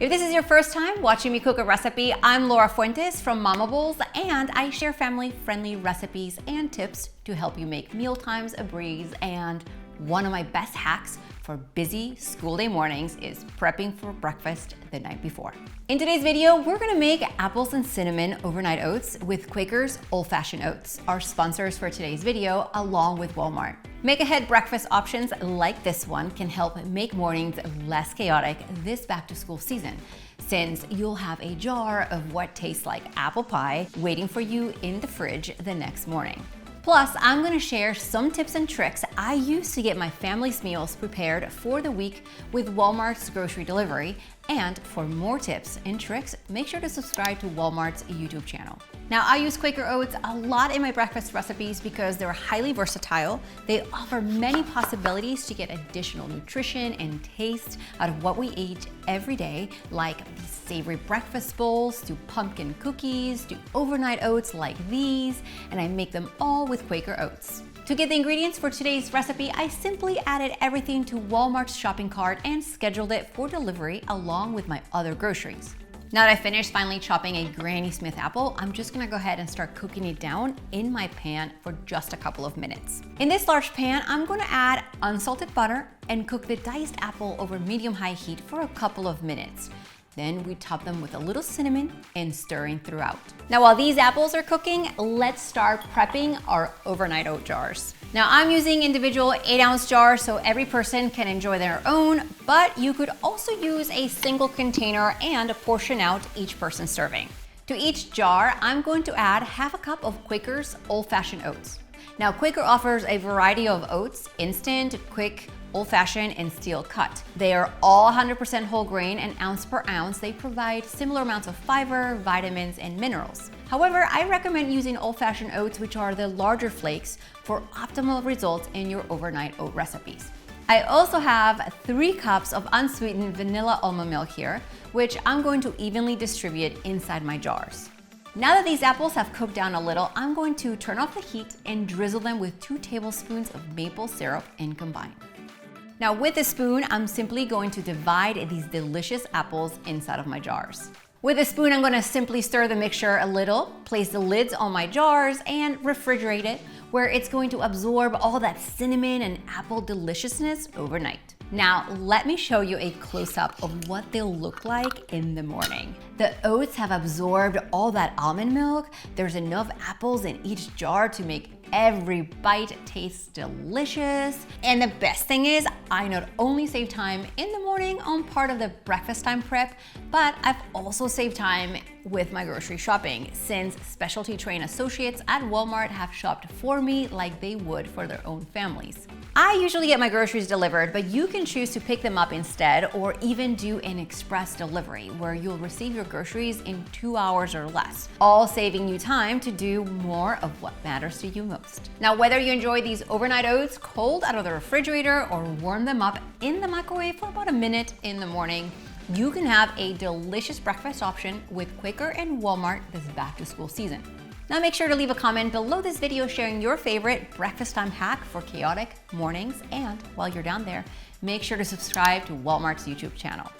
If this is your first time watching me cook a recipe, I'm Laura Fuentes from Mama Bowls, and I share family-friendly recipes and tips to help you make mealtimes a breeze. And one of my best hacks for busy school day mornings is prepping for breakfast the night before. In today's video, we're gonna make apples and cinnamon overnight oats with Quaker's Old Fashioned Oats, our sponsors for today's video, along with Walmart. Make-ahead breakfast options like this one can help make mornings less chaotic this back-to-school season, since you'll have a jar of what tastes like apple pie waiting for you in the fridge the next morning. Plus, I'm gonna share some tips and tricks I use to get my family's meals prepared for the week with Walmart's grocery delivery. And for more tips and tricks, make sure to subscribe to Walmart's YouTube channel. Now, I use Quaker oats a lot in my breakfast recipes because they're highly versatile. They offer many possibilities to get additional nutrition and taste out of what we eat every day, like these savory breakfast bowls, to pumpkin cookies, to overnight oats like these, and I make them all with Quaker oats. To get the ingredients for today's recipe, I simply added everything to Walmart's shopping cart and scheduled it for delivery along with my other groceries. Now that I finished finally chopping a Granny Smith apple, I'm just gonna go ahead and start cooking it down in my pan for just a couple of minutes. In this large pan, I'm gonna add unsalted butter and cook the diced apple over medium-high heat for a couple of minutes. Then we top them with a little cinnamon and stirring throughout. Now while these apples are cooking, let's start prepping our overnight oat jars. Now I'm using individual 8-ounce jars so every person can enjoy their own, but you could also use a single container and portion out each person's serving. To each jar, I'm going to add half a cup of Quaker's Old Fashioned Oats. Now Quaker offers a variety of oats: instant, quick, old-fashioned, and steel cut. They are all 100% whole grain, and ounce per ounce, they provide similar amounts of fiber, vitamins, and minerals. However, I recommend using old-fashioned oats, which are the larger flakes, for optimal results in your overnight oat recipes. I also have 3 cups of unsweetened vanilla almond milk here, which I'm going to evenly distribute inside my jars. Now that these apples have cooked down a little, I'm going to turn off the heat and drizzle them with 2 tablespoons of maple syrup and combine. Now with a spoon, I'm simply going to divide these delicious apples inside of my jars. With a spoon, I'm gonna simply stir the mixture a little, place the lids on my jars, and refrigerate it, where it's going to absorb all that cinnamon and apple deliciousness overnight. Now, let me show you a close-up of what they'll look like in the morning. The oats have absorbed all that almond milk. There's enough apples in each jar to make every bite taste delicious. And the best thing is, I not only save time in the morning on part of the breakfast time prep, but I've also saved time with my grocery shopping, since specialty trained associates at Walmart have shopped for me like they would for their own families. I usually get my groceries delivered, but you can choose to pick them up instead, or even do an express delivery where you'll receive your groceries in 2 hours or less, all saving you time to do more of what matters to you most. Now, whether you enjoy these overnight oats cold out of the refrigerator or warm them up in the microwave for about a minute in the morning, you can have a delicious breakfast option with Quaker and Walmart this back-to-school season. Now make sure to leave a comment below this video sharing your favorite breakfast time hack for chaotic mornings, and while you're down there, make sure to subscribe to Walmart's YouTube channel.